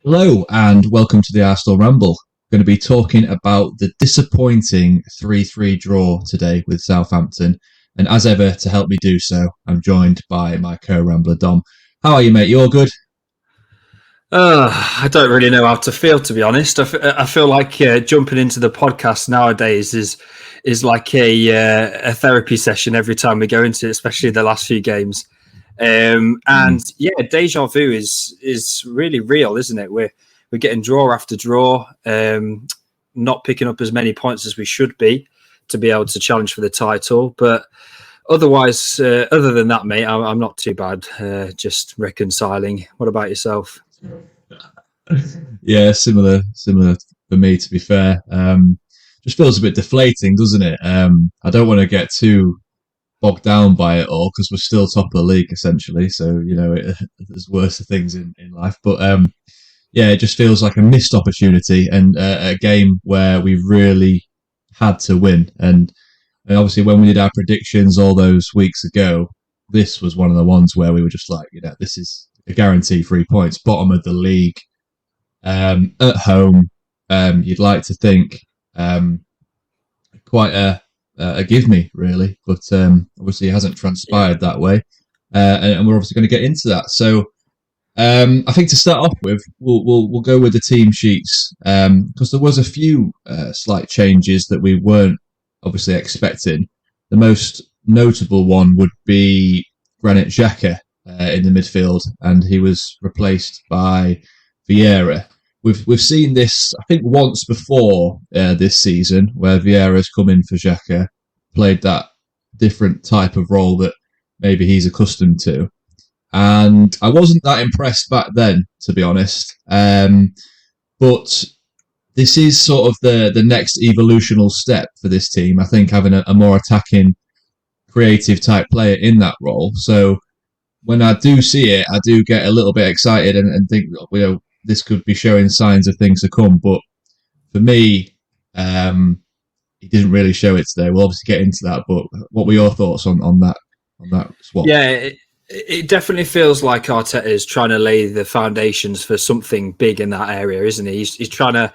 Hello and welcome to the Arsenal Ramble. We're going to be talking about the disappointing 3-3 draw today with Southampton. And as ever, to help me do so, I'm joined by my co-rambler Dom. How are you, mate? You all good? I don't really know how to feel, to be honest. I feel like jumping into the podcast nowadays is like a therapy session every time we go into it, especially the last few games. And yeah, deja vu is really real, isn't it? We're getting draw after draw, not picking up as many points as we should be able to challenge for the title. But otherwise, other than that, mate, I'm not too bad. Just reconciling. What about yourself? Yeah, similar for me. To be fair, just feels a bit deflating, doesn't it? I don't want to get too bogged down by it all because we're still top of the league essentially. So there's worse things in life. But yeah, it just feels like a missed opportunity and a game where we really had to win. And obviously, when we did our predictions all those weeks ago, this was one of the ones where we were just like, this is a guarantee 3 points, bottom of the league, at home. You'd like to think quite a give me really, but obviously it hasn't Yeah. transpired that way, and we're obviously going to get into that. So I think to start off with, we'll go with the team sheets because there was a few slight changes that we weren't obviously expecting. The most notable one would be Granit Xhaka in the midfield, and he was replaced by Vieira. We've seen this, I think, once before this season, where Vieira's come in for Xhaka, played that different type of role that maybe he's accustomed to, and I wasn't that impressed back then, to be honest. But this is sort of the next evolutional step for this team. I think having a more attacking, creative type player in that role. So when I do see it, I do get a little bit excited and think, this could be showing signs of things to come. But for me, he didn't really show it today. We'll obviously get into that. But what were your thoughts on that swap? Yeah, it definitely feels like Arteta is trying to lay the foundations for something big in that area, isn't he? He's trying to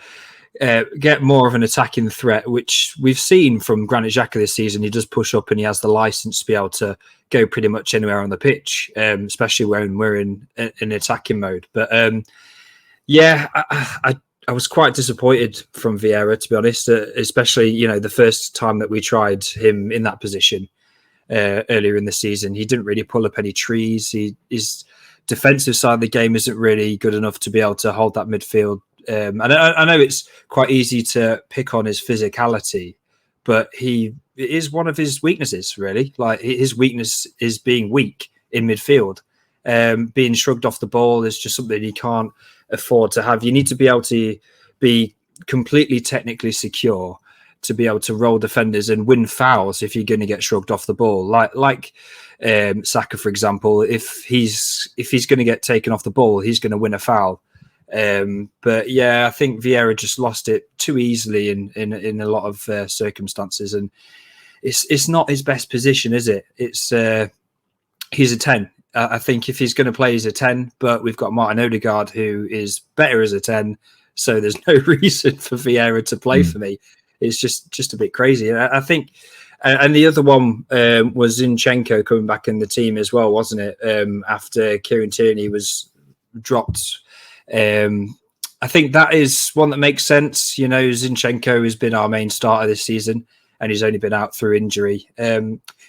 get more of an attacking threat, which we've seen from Granit Xhaka this season. He does push up and he has the license to be able to go pretty much anywhere on the pitch, especially when we're in attacking mode. But yeah, I was quite disappointed from Vieira, to be honest, especially, the first time that we tried him in that position earlier in the season. He didn't really pull up any trees. His defensive side of the game isn't really good enough to be able to hold that midfield. And I know it's quite easy to pick on his physicality, but it is one of his weaknesses, really. Like, his weakness is being weak in midfield. Being shrugged off the ball is just something you can't afford to have. You need to be able to be completely technically secure to be able to roll defenders and win fouls if you're going to get shrugged off the ball. Like Saka, for example, if he's going to get taken off the ball, he's going to win a foul. But yeah, I think Vieira just lost it too easily in a lot of circumstances, and it's not his best position, is it? It's he's a 10. I think if he's going to play, he's a 10, but we've got Martin Odegaard, who is better as a 10, so there's no reason for Vieira to play for me. It's just a bit crazy. And I think, and the other one was Zinchenko coming back in the team as well, wasn't it? After Kieran Tierney was dropped. I think that is one that makes sense. Zinchenko has been our main starter this season, and he's only been out through injury.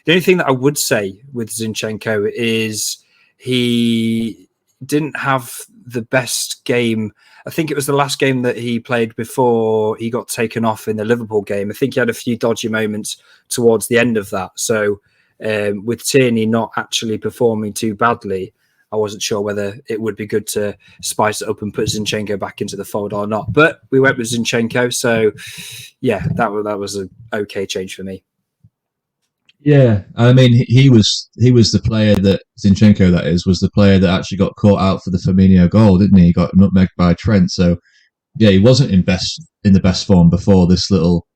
The only thing that I would say with Zinchenko is he didn't have the best game. I think it was the last game that he played before he got taken off in the Liverpool game. I think he had a few dodgy moments towards the end of that. So with Tierney not actually performing too badly, I wasn't sure whether it would be good to spice it up and put Zinchenko back into the fold or not. But we went with Zinchenko. So yeah, that was an okay change for me. Yeah, I mean, he was the player that Zinchenko, that is, was the player that actually got caught out for the Firmino goal, didn't he? He got nutmegged by Trent. So yeah, he wasn't in the best form before this little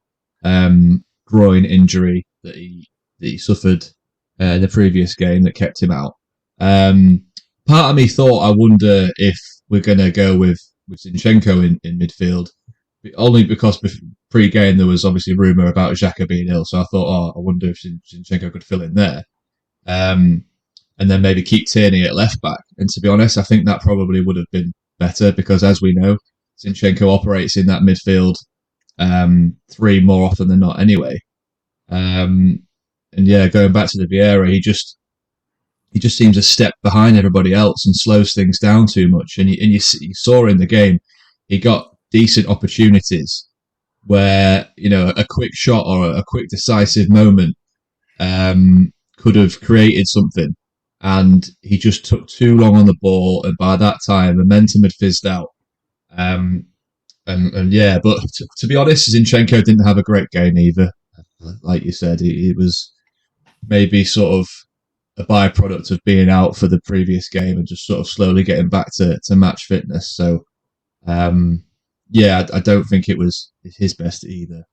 groin injury that he suffered in the previous game that kept him out. Part of me thought, I wonder if we're going to go with with Zinchenko in midfield, only because pre-game there was obviously rumour about Xhaka being ill, so I thought, I wonder if Zinchenko could fill in there. And then maybe keep Tierney at left back. And to be honest, I think that probably would have been better because, as we know, Zinchenko operates in that midfield three more often than not anyway. And yeah, going back to the Vieira, he just seems a step behind everybody else and slows things down too much. And you saw in the game, he got decent opportunities where, a quick shot or a quick decisive moment could have created something. And he just took too long on the ball, and by that time, momentum had fizzed out. And yeah, but to be honest, Zinchenko didn't have a great game either. Like you said, it was maybe sort of a byproduct of being out for the previous game and just sort of slowly getting back to match fitness. So, yeah, I don't think it was his best either.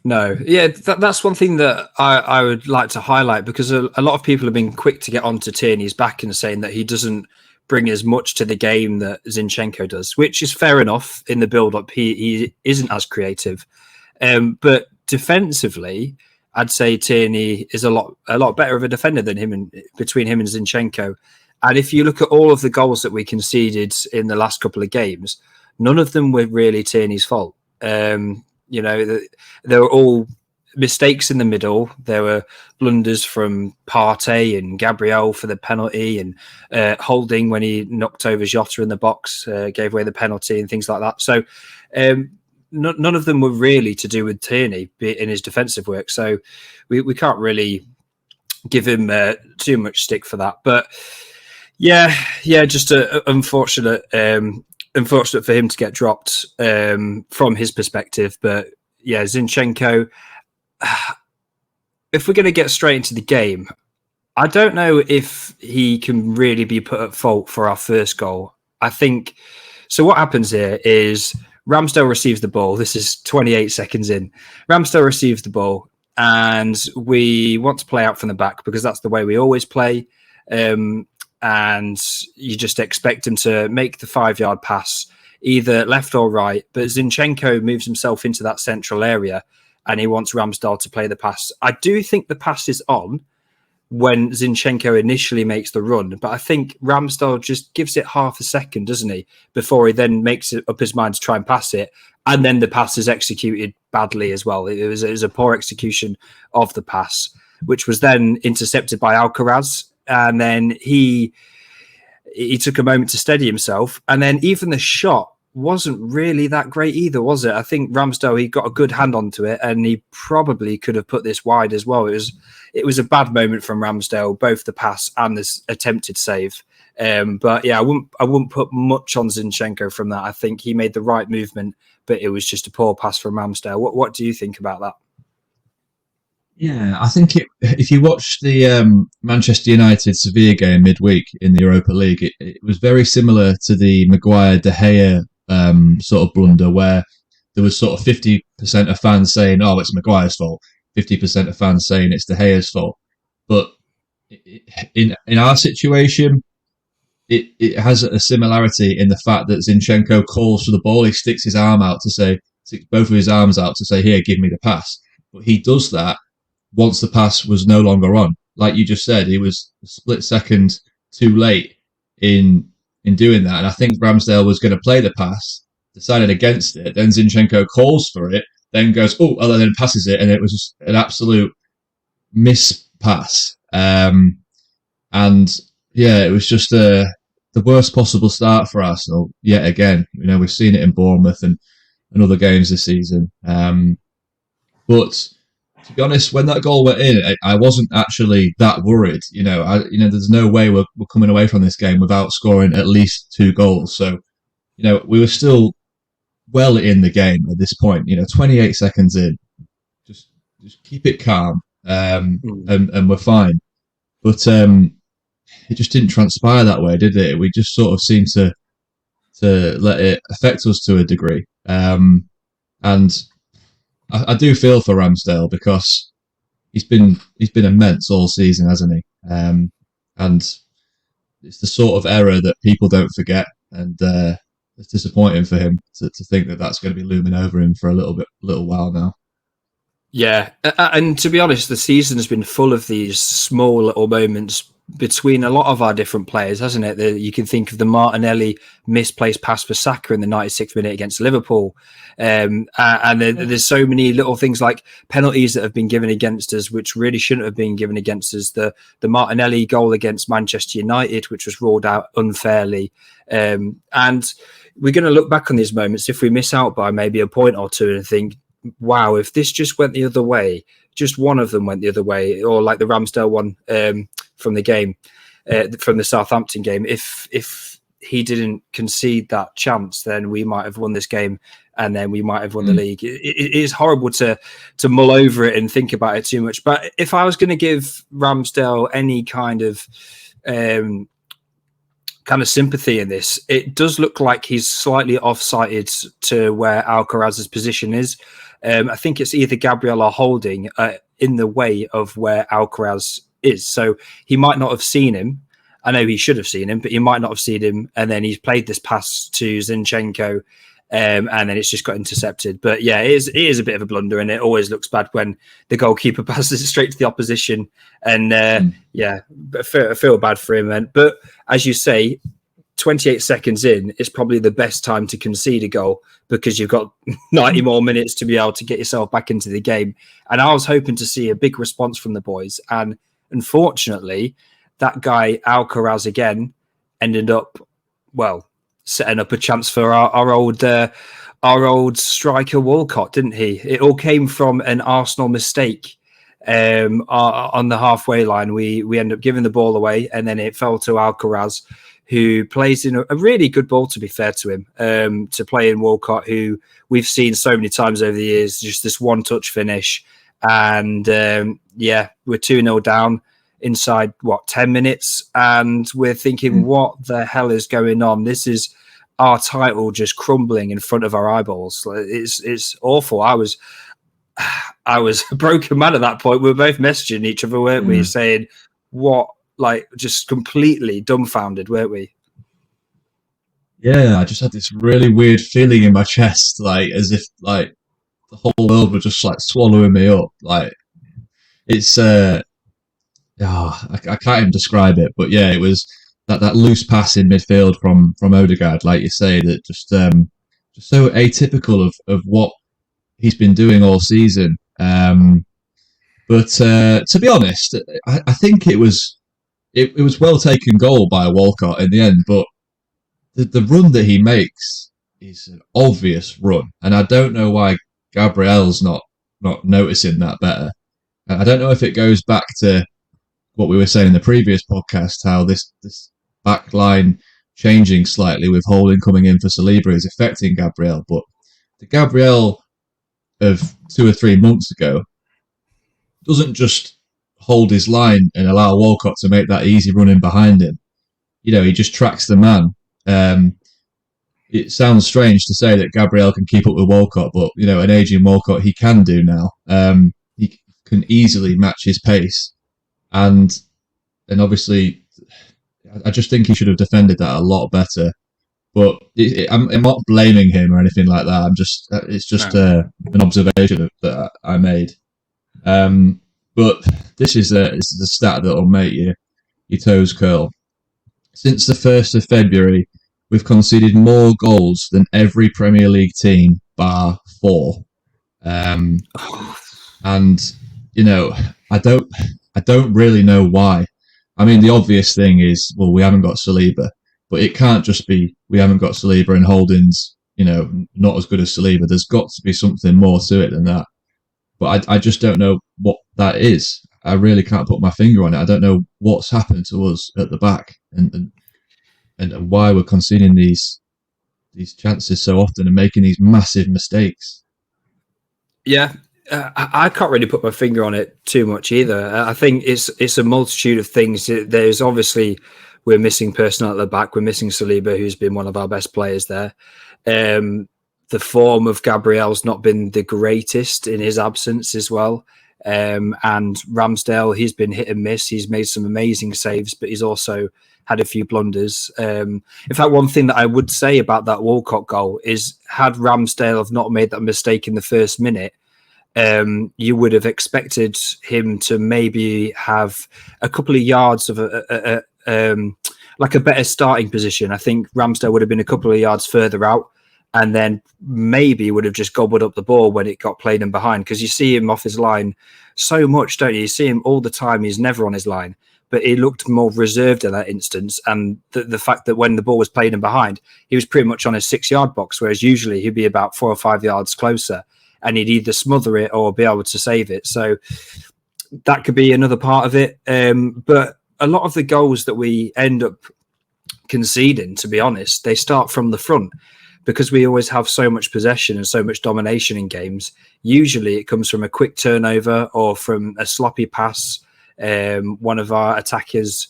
No, yeah, that's one thing that I would like to highlight, because a lot of people have been quick to get onto Tierney's back and saying that he doesn't bring as much to the game that Zinchenko does, which is fair enough in the build-up. He isn't as creative. But defensively, I'd say Tierney is a lot better of a defender than him, and between him and Zinchenko. And if you look at all of the goals that we conceded in the last couple of games, none of them were really Tierney's fault. There were all mistakes in the middle. There were blunders from Partey and Gabriel for the penalty, and Holding when he knocked over Jota in the box, gave away the penalty and things like that. So none of them were really to do with Tierney in his defensive work. So we can't really give him too much stick for that. But yeah, just unfortunate for him to get dropped from his perspective. But yeah, Zinchenko, if we're going to get straight into the game, I don't know if he can really be put at fault for our first goal. I think, so what happens here is Ramsdale receives the ball. This is 28 seconds in. Ramsdale receives the ball, and we want to play out from the back because that's the way we always play. And you just expect him to make the 5-yard pass, either left or right. But Zinchenko moves himself into that central area, and he wants Ramsdale to play the pass. I do think the pass is on when Zinchenko initially makes the run, but I think Ramsdale just gives it half a second, doesn't he, before he then makes it up his mind to try and pass it. And then the pass is executed badly as well. It was a poor execution of the pass, which was then intercepted by Alcaraz. And then he took a moment to steady himself. And then even the shot wasn't really that great either, was it? I think Ramsdale, he got a good hand onto it, and he probably could have put this wide as well. It was a bad moment from Ramsdale, both the pass and this attempted save. But yeah, I wouldn't put much on Zinchenko from that. I think he made the right movement, but it was just a poor pass from Ramsdale. What do you think about that? Yeah, I think if you watch the Manchester United Sevilla game midweek in the Europa League, it was very similar to the Maguire De Gea sort of blunder, where there was sort of 50% of fans saying, "Oh, it's Maguire's fault," 50% of fans saying it's De Gea's fault. But in our situation, it has a similarity in the fact that Zinchenko calls for the ball. He sticks both of his arms out to say, "Here, give me the pass." But he does that once the pass was no longer on. Like you just said, he was a split second too late in doing that. And I think Ramsdale was going to play the pass, decided against it. Then Zinchenko calls for it, then goes, and then passes it. And it was just an absolute miss pass. And yeah, it was just the worst possible start for Arsenal yet again. We've seen it in Bournemouth and other games this season. But to be honest, when that goal went in, I wasn't actually that worried. There's no way we're coming away from this game without scoring at least 2 goals. So, we were still well in the game at this point. 28 seconds in, just keep it calm, and we're fine. But it just didn't transpire that way, did it? We just sort of seemed to let it affect us to a degree, and I do feel for Ramsdale because he's been immense all season, hasn't he? And it's the sort of error that people don't forget. And it's disappointing for him to think that that's going to be looming over him for a little while now. Yeah, and to be honest, the season has been full of these small little moments between a lot of our different players, hasn't it? You can think of the Martinelli misplaced pass for Saka in the 96th minute against Liverpool. And there's so many little things like penalties that have been given against us, which really shouldn't have been given against us. The Martinelli goal against Manchester United, which was ruled out unfairly. And we're going to look back on these moments if we miss out by maybe a point or two and think, wow, if this just went the other way, just one of them went the other way, or like the Ramsdale one from the game, from the Southampton game, if he didn't concede that chance, then we might have won this game and then we might have won the league. It is horrible to mull over it and think about it too much. But if I was going to give Ramsdale any kind of sympathy in this, it does look like he's slightly off-sighted to where Alcaraz's position is. I think it's either Gabriel or Holding in the way of where Alcaraz is. So he might not have seen him. I know he should have seen him, but he might not have seen him. And then he's played this pass to Zinchenko, and then it's just got intercepted. But yeah, it is a bit of a blunder, and it always looks bad when the goalkeeper passes it straight to the opposition. And I feel bad for him. But as you say, 28 seconds in, it's probably the best time to concede a goal because you've got 90 more minutes to be able to get yourself back into the game. And I was hoping to see a big response from the boys. And unfortunately, that guy, Alcaraz, again, ended up, setting up a chance for our old striker Walcott, didn't he? It all came from an Arsenal mistake on the halfway line. We ended up giving the ball away, and then it fell to Alcaraz, who plays in a really good ball, to be fair to him, to play in Walcott, who we've seen so many times over the years, just this one-touch finish. And, we're 2-0 down inside, 10 minutes? And we're thinking, what the hell is going on? This is our title just crumbling in front of our eyeballs. It's awful. I was a broken man at that point. We were both messaging each other, weren't we? Saying, what? Just completely dumbfounded, weren't we? Yeah, I just had this really weird feeling in my chest, as if the whole world was just swallowing me up. It's I can't even describe it, but yeah, it was that loose pass in midfield from Odegaard, like you say, that just so atypical of what he's been doing all season. But to be honest, I think it was well taken goal by Walcott in the end, but the run that he makes is an obvious run, and I don't know why Gabriel's not noticing that better. I don't know if it goes back to what we were saying in the previous podcast, how this back line changing slightly with Holding coming in for Saliba is affecting Gabriel, but the Gabriel of 2 or 3 months ago doesn't just hold his line and allow Walcott to make that easy run in behind him. He just tracks the man. It sounds strange to say that Gabriel can keep up with Walcott, but an aging Walcott he can do now. He can easily match his pace, and obviously, I just think he should have defended that a lot better. But I'm not blaming him or anything like that. It's just an observation that I made. But this is a stat that will make your toes curl. Since the 1st of February, we've conceded more goals than every Premier League team, bar 4. And I don't really know why. I mean, the obvious thing is, we haven't got Saliba, but it can't just be we haven't got Saliba and Holding's, not as good as Saliba. There's got to be something more to it than that. But I just don't know what that is. I really can't put my finger on it. I don't know what's happened to us at the back and why we're conceding these chances so often and making these massive mistakes. Yeah, I can't really put my finger on it too much either. I think it's a multitude of things. There's obviously we're missing personnel at the back. We're missing Saliba, who's been one of our best players there. The form of Gabriel's not been the greatest in his absence as well. And Ramsdale, he's been hit and miss. He's made some amazing saves, but he's also had a few blunders. In fact, one thing that I would say about that Walcott goal is, had Ramsdale have not made that mistake in the first minute, you would have expected him to maybe have a couple of yards of like a better starting position. I think Ramsdale would have been a couple of yards further out, and then maybe would have just gobbled up the ball when it got played in behind, because you see him off his line so much, don't you? You see him all the time. He's never on his line, but he looked more reserved in that instance. And the fact that when the ball was played in behind, he was pretty much on his 6-yard box, whereas usually he'd be about 4 or 5 yards closer, and he'd either smother it or be able to save it. So that could be another part of it. But a lot of the goals that we end up conceding, to be honest, they start from the front, because we always have so much possession and so much domination in games. Usually it comes from a quick turnover or from a sloppy pass. One of our attackers,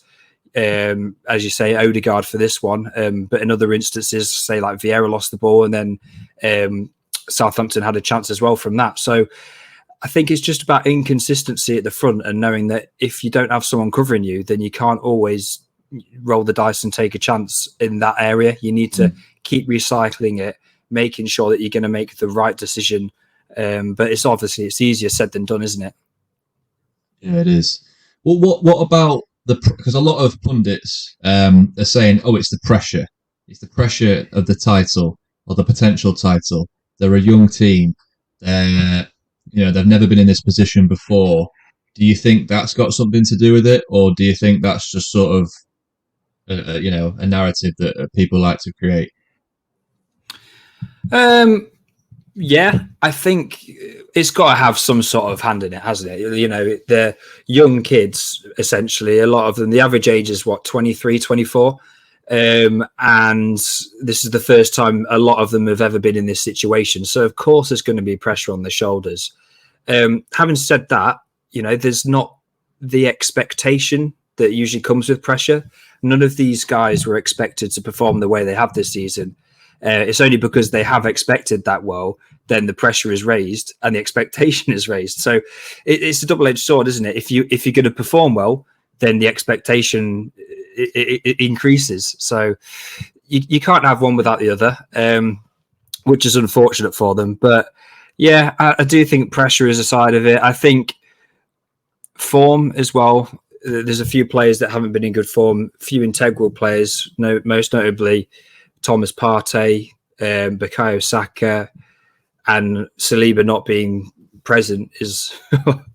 as you say, Odegaard for this one, but in other instances, say like Vieira lost the ball, and then Southampton had a chance as well from that. So I think it's just about inconsistency at the front, and knowing that if you don't have someone covering you, then you can't always roll the dice and take a chance in that area. You need to keep recycling it, making sure that you're going to make the right decision. But it's easier said than done, isn't it? Yeah, it is. Well, what about because a lot of pundits are saying, oh, it's the pressure. It's the pressure of the title or the potential title. They're a young team. They've never been in this position before. Do you think that's got something to do with it, or do you think that's just sort of a narrative that people like to create? Yeah, I think it's got to have some sort of hand in it, hasn't it? You know, the young kids, essentially, a lot of them, the average age is 23, 24. And this is the first time a lot of them have ever been in this situation. So, of course, there's going to be pressure on their shoulders. Having said that, there's not the expectation that usually comes with pressure. None of these guys were expected to perform the way they have this season. It's only because they have expected that well, then the pressure is raised and the expectation is raised. So it's a double-edged sword, isn't it? If you're going to perform well, then the expectation it increases. So you can't have one without the other, which is unfortunate for them. But yeah, I do think pressure is a side of it. I think form as well. There's a few players that haven't been in good form, few integral players, most notably Thomas Partey, Bukayo Saka, and Saliba not being present is,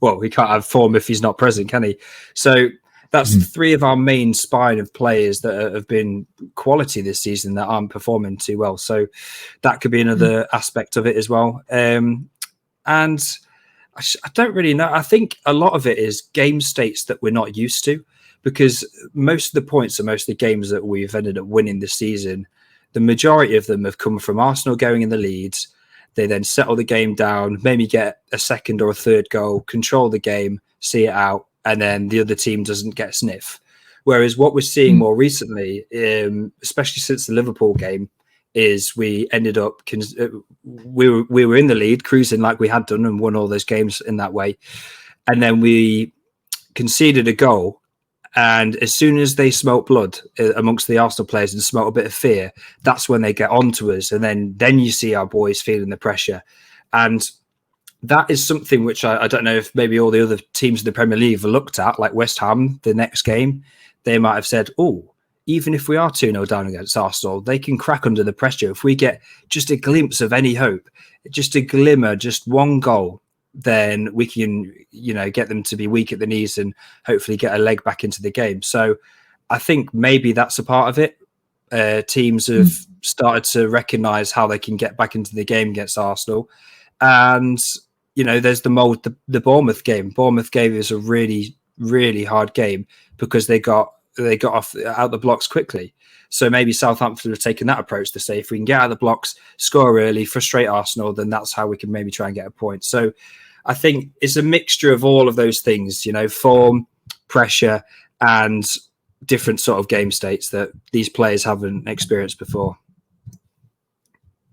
well, he can't have form if he's not present, can he? So that's 3 of our main spine of players that have been quality this season that aren't performing too well. So that could be another aspect of it as well. And I don't really know. I think a lot of it is game states that we're not used to, because most of the points and most of the games that we've ended up winning this season, the majority of them have come from Arsenal going in the leads. They then settle the game down, maybe get a second or a third goal, control the game, see it out, and then the other team doesn't get a sniff. Whereas what we're seeing more recently, especially since the Liverpool game, is we ended up we were in the lead, cruising like we had done and won all those games in that way, and then we conceded a goal. And as soon as they smelt blood amongst the Arsenal players and smelt a bit of fear, that's when they get onto us. And then you see our boys feeling the pressure. And that is something which I don't know if maybe all the other teams in the Premier League have looked at, like West Ham, the next game. They might have said, oh, even if we are 2-0 down against Arsenal, they can crack under the pressure. If we get just a glimpse of any hope, just a glimmer, just one goal, then we can, get them to be weak at the knees and hopefully get a leg back into the game. So I think maybe that's a part of it. Teams have started to recognise how they can get back into the game against Arsenal. And, there's the Bournemouth game. Bournemouth gave us a really, really hard game because they got off out the blocks quickly. So maybe Southampton have taken that approach to say, if we can get out of the blocks, score early, frustrate Arsenal, then that's how we can maybe try and get a point. So I think it's a mixture of all of those things, form, pressure, and different sort of game states that these players haven't experienced before.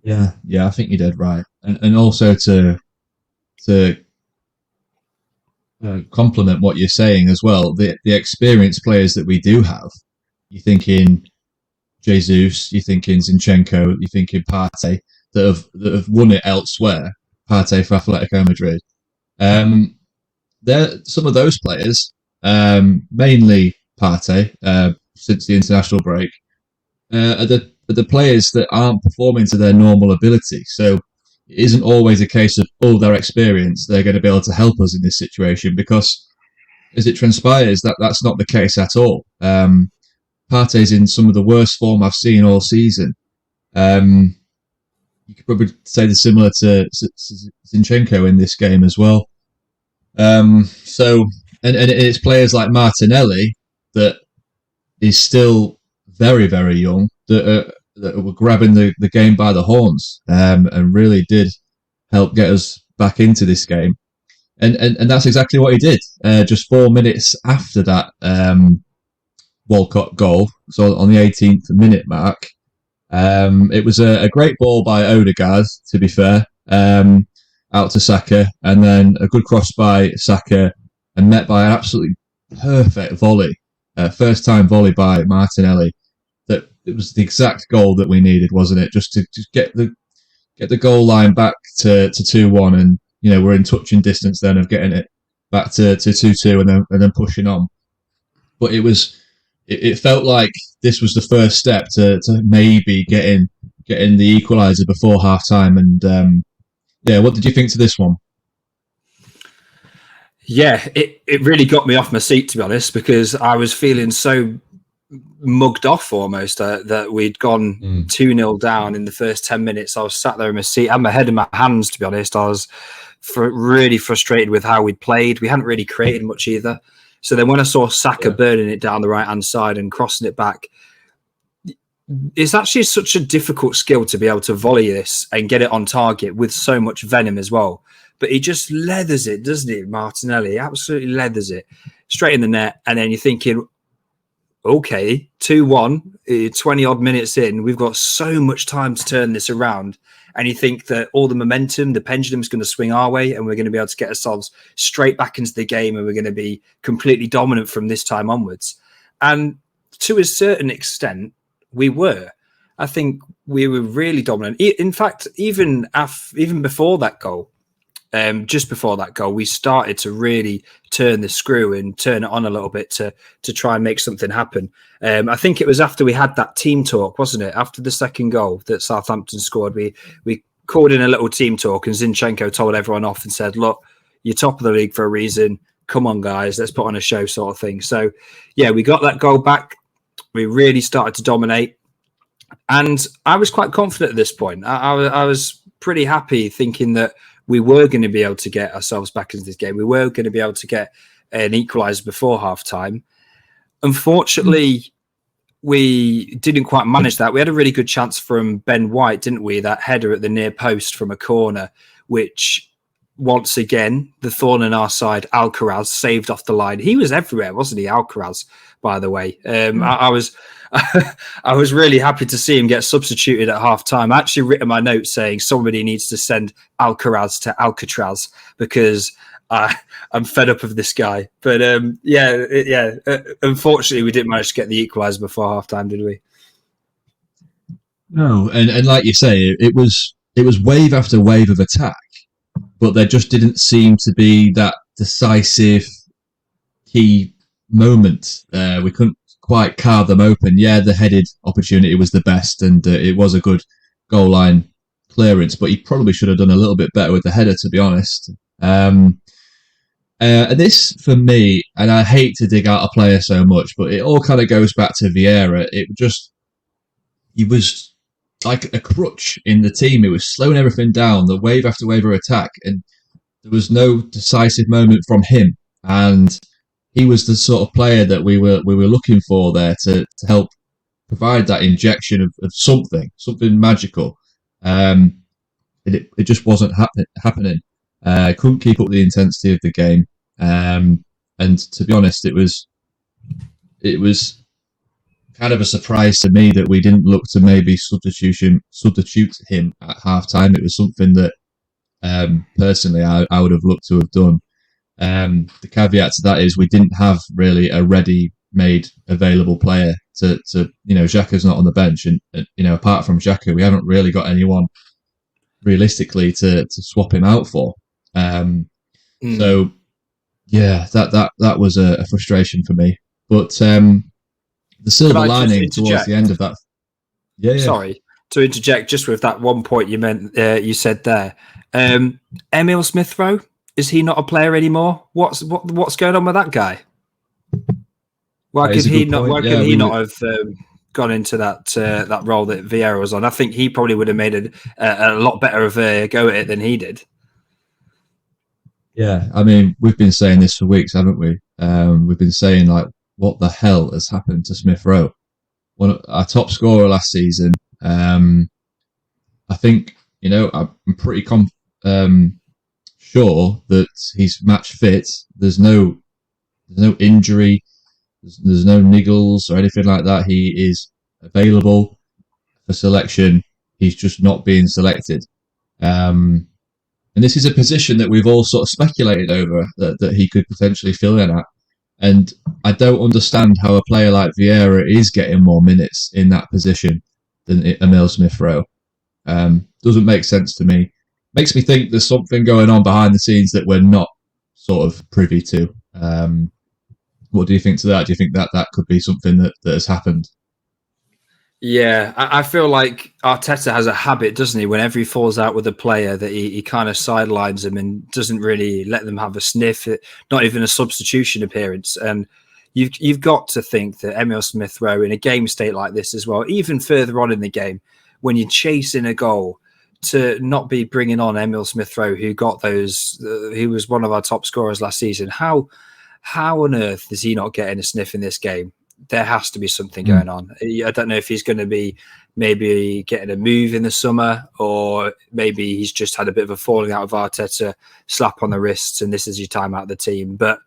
Yeah, I think you did right. And also to complement what you're saying as well. The experienced players that we do have, you're thinking Jesus, you're thinking Zinchenko, you're thinking Partey, that have won it elsewhere. Partey for Atletico Madrid. They're some of those players, mainly Partey, since the international break, are the players that aren't performing to their normal ability. So it isn't always a case of, oh, they're experienced, they're going to be able to help us in this situation, because as it transpires, that's not the case at all. Partey's in some of the worst form I've seen all season. You could probably say the similar to Zinchenko in this game as well. And it's players like Martinelli that is still very, very young that were grabbing the game by the horns, and really did help get us back into this game. And that's exactly what he did. Just 4 minutes after that Walcott goal, so on the 18th minute mark, it was a great ball by Odegaard, to be fair, out to Saka, and then a good cross by Saka, and met by an absolutely perfect volley, first time volley by Martinelli. That it was the exact goal that we needed, wasn't it? Just to get the goal line back to 2-1, and we're in touching distance then of getting it back to 2-2, and then pushing on. But it felt like this was the first step to maybe getting the equaliser before half time. And what did you think to this one? Yeah, it really got me off my seat, to be honest, because I was feeling so mugged off almost that we'd gone 2-0 down in the first 10 minutes. I was sat there in my seat, had my head in my hands, to be honest. I was really frustrated with how we'd played. We hadn't really created much either. So then when I saw Saka burning it down the right-hand side and crossing it back, it's actually such a difficult skill to be able to volley this and get it on target with so much venom as well. But he just leathers it, doesn't he, Martinelli? He absolutely leathers it straight in the net. And then you're thinking, okay, 2-1, 20-odd minutes in, we've got so much time to turn this around. And you think that all the momentum, the pendulum's going to swing our way, and we're going to be able to get ourselves straight back into the game, and we're going to be completely dominant from this time onwards. And to a certain extent, we were. I think we were really dominant. In fact, even before that goal, just before that goal, we started to really turn the screw and turn it on a little bit to try and make something happen. I think it was after we had that team talk, wasn't it? After the second goal that Southampton scored, we called in a little team talk, and Zinchenko told everyone off and said, look, you're top of the league for a reason. Come on, guys, let's put on a show, sort of thing. So, yeah, we got that goal back. We really started to dominate. And I was quite confident at this point. I was pretty happy thinking that we were going to be able to get ourselves back into this game. We were going to be able to get an equaliser before half-time. Unfortunately, we didn't quite manage that. We had a really good chance from Ben White, didn't we? That header at the near post from a corner, which, once again, the thorn in our side, Alcaraz, saved off the line. He was everywhere, wasn't he, Alcaraz, by the way? I was really happy to see him get substituted at half-time. I actually written my note saying somebody needs to send Alcaraz to Alcatraz because I'm fed up of this guy. But unfortunately, we didn't manage to get the equaliser before half-time, did we? No, and like you say, it was wave after wave of attack, but there just didn't seem to be that decisive key moment. We couldn't quite carve them open. Yeah, the headed opportunity was the best, and it was a good goal line clearance, but he probably should have done a little bit better with the header, to be honest. And this, for me, and I hate to dig out a player so much, but it all kind of goes back to Vieira. He was like a crutch in the team. It was slowing everything down, the wave after wave of attack, and there was no decisive moment from him. And he was the sort of player that we were looking for there to help provide that injection of something magical. It just wasn't happening. Couldn't keep up the intensity of the game, and to be honest, it was kind of a surprise to me that we didn't look to maybe substitute him at half time. It was something that personally I would have looked to have done. The caveat to that is we didn't have really a ready-made available player to Xhaka's not on the bench, and apart from Xhaka, we haven't really got anyone realistically to swap him out for. So yeah, that was a frustration for me. But the silver lining towards the end of that. Yeah. Sorry to interject, just with that one point you said there. Emil Smith-Rowe, is he not a player anymore? What's going on with that guy? Why could he not? Why could he not have gone into that role that Vieira was on? I think he probably would have made a lot better of a go at it than he did. Yeah, I mean, we've been saying this for weeks, haven't we? We've been saying, like, what the hell has happened to Smith-Rowe? Our top scorer last season. I think, I'm pretty sure that he's match fit. There's no injury. There's no niggles or anything like that. He is available for selection. He's just not being selected. And this is a position that we've all sort of speculated over that he could potentially fill in at. And I don't understand how a player like Vieira is getting more minutes in that position than Emil Smith-Rowe. Doesn't make sense to me. Makes me think there's something going on behind the scenes that we're not sort of privy to. What do you think to that? Do you think that could be something that has happened? Yeah, I feel like Arteta has a habit, doesn't he? Whenever he falls out with a player, that he kind of sidelines them and doesn't really let them have a sniff, not even a substitution appearance. And you've got to think that Emil Smith-Rowe in a game state like this as well, even further on in the game, when you're chasing a goal, to not be bringing on Emil Smith-Rowe, who got those, he was one of our top scorers last season. How on earth is he not getting a sniff in this game? There has to be something going on. I don't know if he's going to be maybe getting a move in the summer, or maybe he's just had a bit of a falling out of Arteta, slap on the wrists, and this is your time out of the team. But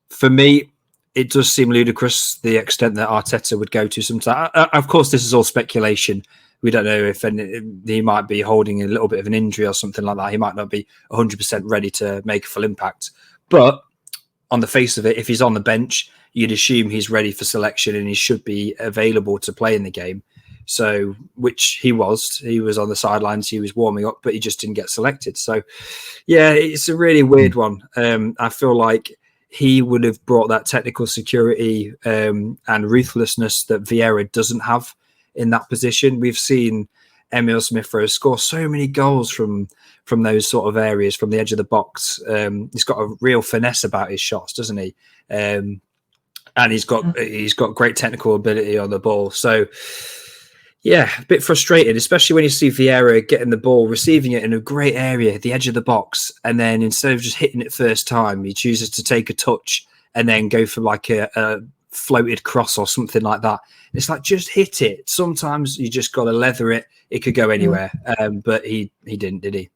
for me, it does seem ludicrous the extent that Arteta would go to sometimes. Of course, this is all speculation. We don't know if he might be holding a little bit of an injury or something like that. He might not be 100% ready to make a full impact. But on the face of it, if he's on the bench, you'd assume he's ready for selection and he should be available to play in the game. So, which he was. He was on the sidelines, he was warming up, but he just didn't get selected. So, yeah, it's a really weird one. I feel like he would have brought that technical security and ruthlessness that Vieira doesn't have in that position. We've seen Emil Smith-Rowe score so many goals from those sort of areas, from the edge of the box. He's got a real finesse about his shots, doesn't he? And he's got great technical ability on the ball. So, yeah, a bit frustrated, especially when you see Vieira getting the ball, receiving it in a great area, the edge of the box, and then instead of just hitting it first time, he chooses to take a touch and then go for like a floated cross or something like that. It's like, just hit it. Sometimes you just got to leather it. It could go anywhere, but he didn't, did he?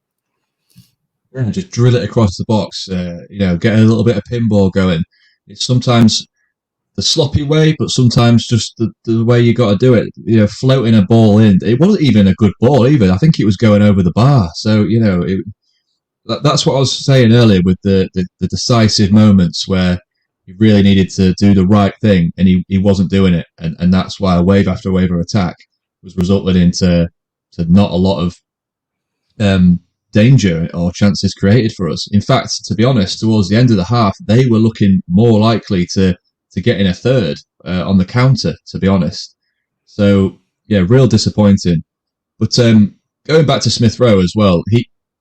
Yeah, just drill it across the box. Get a little bit of pinball going. It's sometimes the sloppy way, but sometimes just the way you got to do it. Floating a ball in. It wasn't even a good ball either. I think it was going over the bar. So that's what I was saying earlier with the decisive moments where he really needed to do the right thing, and he wasn't doing it, and that's why a wave after wave of attack was resulted into not a lot of danger or chances created for us. In fact, to be honest, towards the end of the half, they were looking more likely to get in a third on the counter, to be honest. So, yeah, real disappointing. But going back to Smith-Rowe as well,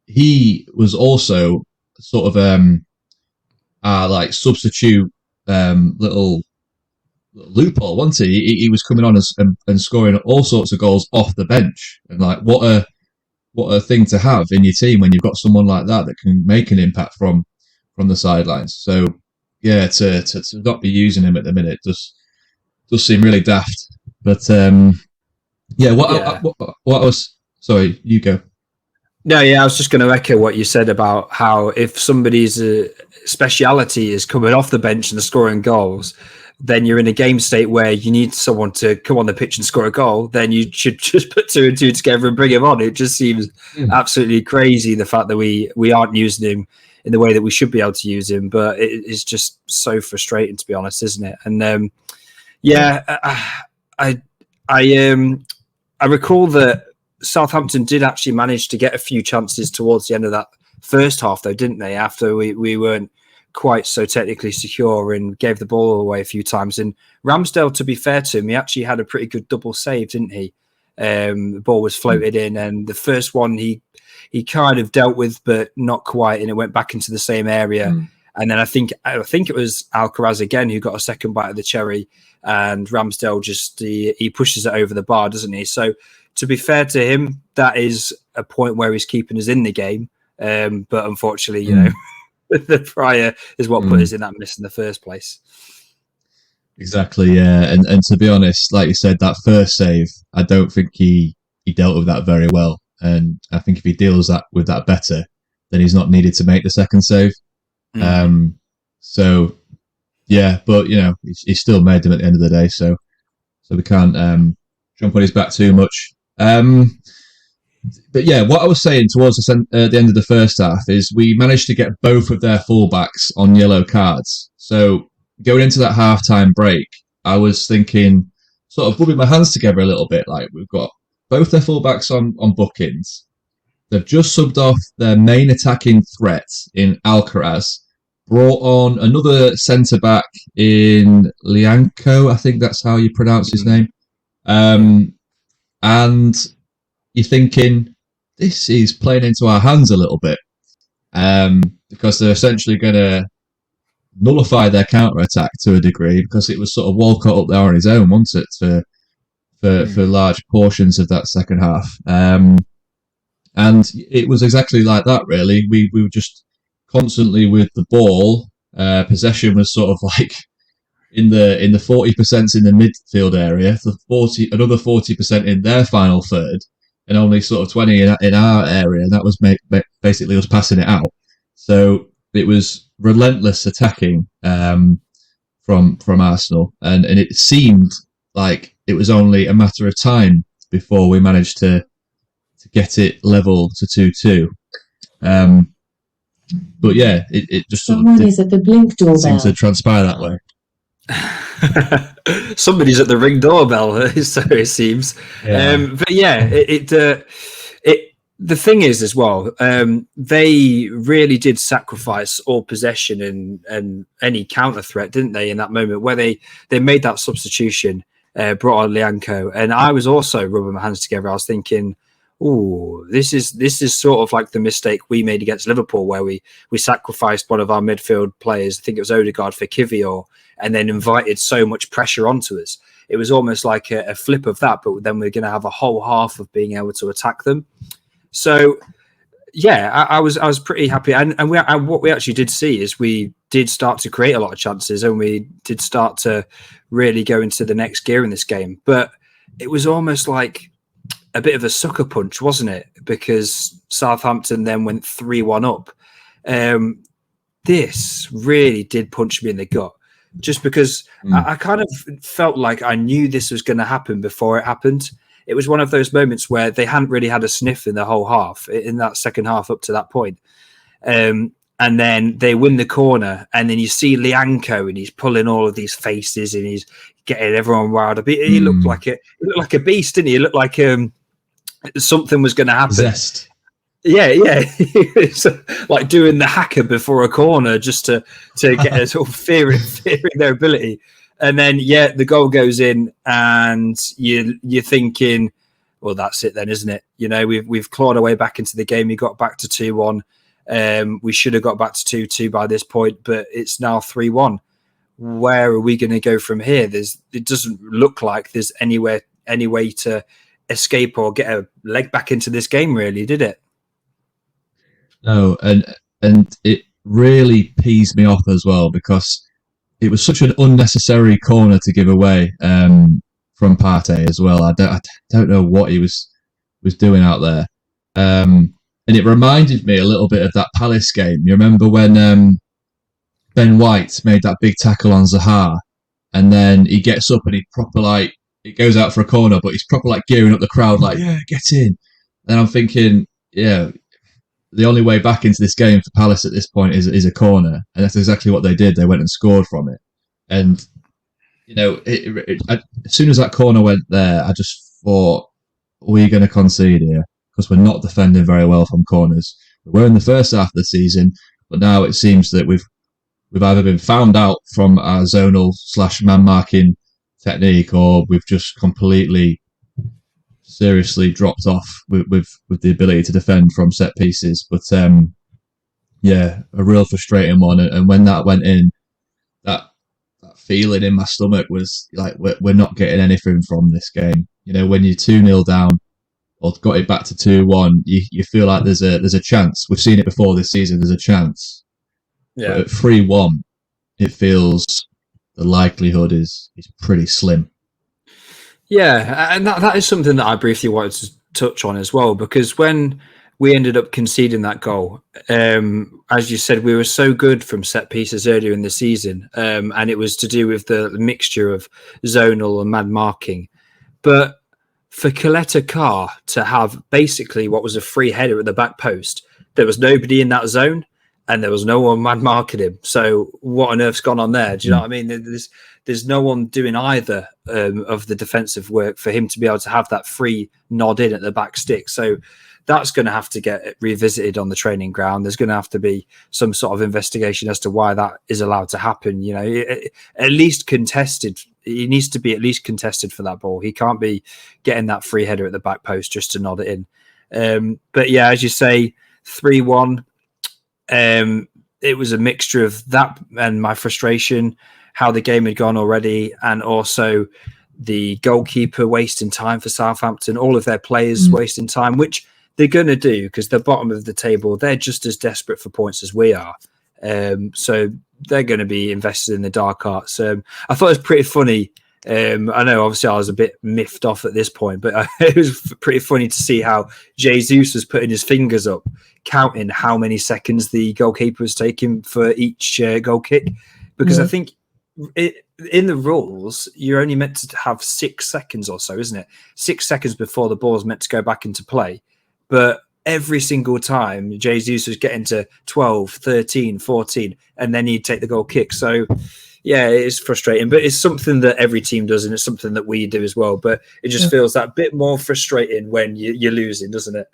he was also sort of like substitute little loophole, wasn't he? He was coming on and scoring all sorts of goals off the bench. And like, what a thing to have in your team when you've got someone like that can make an impact from the sidelines. So, yeah, to not be using him at the minute does seem really daft. But what was? Sorry, you go. No, yeah, I was just going to echo what you said about how if somebody's speciality is coming off the bench and scoring goals, then you're in a game state where you need someone to come on the pitch and score a goal. Then you should just put 2 and 2 together and bring him on. It just seems absolutely crazy, the fact that we aren't using him in the way that we should be able to use him. But it is just so frustrating, to be honest, isn't it? And I recall that Southampton did actually manage to get a few chances towards the end of that first half, though, didn't they? After we weren't quite so technically secure and gave the ball away a few times. And Ramsdale, to be fair to him, he actually had a pretty good double save, didn't he? The ball was floated in, and the first one he kind of dealt with, but not quite, and it went back into the same area. And then I think it was Alcaraz again who got a second bite of the cherry, and Ramsdale just he pushes it over the bar, doesn't he? So to be fair to him, that is a point where he's keeping us in the game. But unfortunately, you know, the prior is what put us in that miss in the first place. Exactly, yeah. And to be honest, like you said, that first save, I don't think he dealt with that very well. And I think if he deals with that better, then he's not needed to make the second save. So yeah, but you know, he still made them at the end of the day. So we can't jump on his back too much. But yeah, what I was saying towards the end of the first half is we managed to get both of their fullbacks on yellow cards. So going into that half-time break, I was thinking, sort of rubbing my hands together a little bit, like we've got both their fullbacks on bookings. They've just subbed off their main attacking threat in Alcaraz, brought on another centre-back in Lianco, I think that's how you pronounce his name. And you're thinking, this is playing into our hands a little bit, because they're essentially going to nullify their counter-attack to a degree, because it was sort of Walcott up there on his own, wasn't it, for large portions of that second half. And it was exactly like that, really. We were just constantly with the ball. Possession was sort of like in the 40% in the midfield area, another 40% in their final third, and only sort of 20 in our area, and that was basically us passing it out. So it was relentless attacking from Arsenal, and it seemed like it was only a matter of time before we managed to get it level to 2-2. But yeah, it just sort Someone is at the blink doorbell. Seems to transpire that way. Somebody's at the ring doorbell, so it seems. Yeah. But yeah, the thing is as well, they really did sacrifice all possession and any counter threat, didn't they? In that moment where they made that substitution, brought on Lianco, and I was also rubbing my hands together. I was thinking, oh, this is sort of like the mistake we made against Liverpool, where we sacrificed one of our midfield players. I think it was Odegaard for Kivior, and then invited so much pressure onto us. It was almost like a flip of that, but then we're going to have a whole half of being able to attack them. So, yeah, I was pretty happy, and what we actually did see is we did start to create a lot of chances, and we did start to really go into the next gear in this game. But it was almost like a bit of a sucker punch, wasn't it? Because Southampton then went 3-1 up. This really did punch me in the gut, just because I kind of felt like I knew this was going to happen before it happened. It was one of those moments where they hadn't really had a sniff in the whole half, in that second half up to that point. And then they win the corner, and then you see Lianco, and he's pulling all of these faces, and he's getting everyone riled up. He looked like a beast, didn't he? He looked like something was going to happen. Possessed. Yeah. It's like doing the hacker before a corner just to get a sort of fearing their ability. And then, the goal goes in, and you're thinking, well, that's it then, isn't it? You know, we've clawed our way back into the game. We got back to 2-1. We should have got back to 2-2 by this point, but it's now 3-1. Where are we going to go from here? It doesn't look like there's any way to escape or get a leg back into this game, really, did it? No, and it really pees me off as well, because it was such an unnecessary corner to give away from Partey as well. I don't know what he was doing out there, and it reminded me a little bit of that Palace game. You remember when Ben White made that big tackle on Zaha, and then he gets up and he proper it goes out for a corner, but he's proper gearing up the crowd, yeah, get in. And I'm thinking, yeah, the only way back into this game for Palace at this point is a corner, and that's exactly what they did. They went and scored from it, and as soon as that corner went there, I just thought, we're going to concede here because we're not defending very well from corners. We were in the first half of the season, but now it seems that we've either been found out from our zonal / man marking technique, or we've just completely seriously dropped off with the ability to defend from set pieces. But a real frustrating one. And when that went in, that feeling in my stomach was like, we're not getting anything from this game. When you're 2-0 down or got it back to 2-1, you feel like there's a chance. We've seen it before this season. There's a chance. Yeah. But at 3-1, it feels the likelihood is pretty slim. Yeah, and that is something that I briefly wanted to touch on as well, because when we ended up conceding that goal, as you said, we were so good from set pieces earlier in the season, and it was to do with the mixture of zonal and man marking. But for Coletta Carr to have basically what was a free header at the back post, there was nobody in that zone, and there was no one man marking him. So what on earth's gone on there? Do you know what I mean? There's no one doing either of the defensive work for him to be able to have that free nod in at the back stick. So that's going to have to get revisited on the training ground. There's going to have to be some sort of investigation as to why that is allowed to happen. At least contested. He needs to be at least contested for that ball. He can't be getting that free header at the back post just to nod it in. But yeah, as you say, 3-1. It was a mixture of that and my frustration, how the game had gone already, and also the goalkeeper wasting time for Southampton, all of their players wasting time, which they're going to do because they're bottom of the table. They're just as desperate for points as we are. So they're going to be invested in the dark arts. I thought it was pretty funny. I know obviously I was a bit miffed off at this point, but it was pretty funny to see how Jesus was putting his fingers up, counting how many seconds the goalkeeper was taking for each goal kick. Because I think in the rules, you're only meant to have 6 seconds or so, isn't it? 6 seconds before the ball is meant to go back into play. But every single time, Jesus was getting to 12, 13, 14, and then he'd take the goal kick. So, yeah, it is frustrating, but it's something that every team does, and it's something that we do as well. But it just feels that bit more frustrating when you're losing, doesn't it?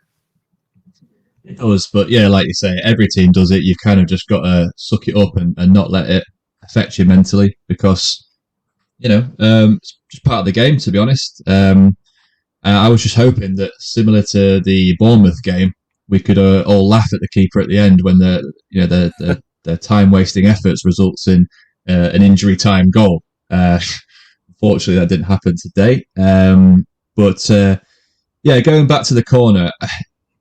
It does, but yeah, like you say, every team does it. You've kind of just got to suck it up and not let it affect you mentally, because it's just part of the game, to be honest. I was just hoping that, similar to the Bournemouth game, we could all laugh at the keeper at the end when their time wasting efforts results in an injury time goal. Unfortunately, that didn't happen today. But going back to the corner,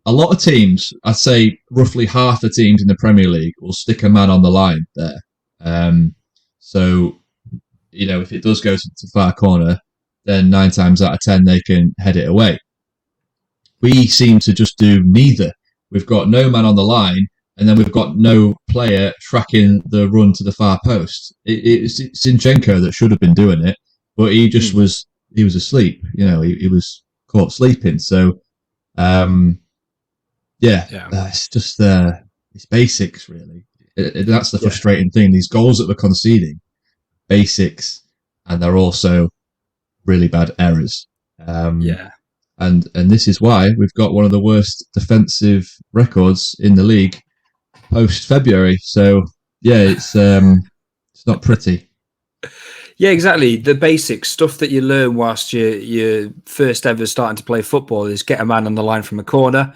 a lot of teams, I'd say roughly half the teams in the Premier League, will stick a man on the line there. So if it does go to far corner, then 9 times out of 10 they can head it away. We seem to just do neither. We've got no man on the line, and then we've got no player tracking the run to the far post. It's Zinchenko that should have been doing it, but he just was asleep. He was caught sleeping. So, it's just it's basics, really. That's the frustrating thing. These goals that we're conceding, basics, and they're also really bad errors. And this is why we've got one of the worst defensive records in the league post February. So it's not pretty. Yeah, exactly. The basic stuff that you learn whilst you're first ever starting to play football is get a man on the line from a corner.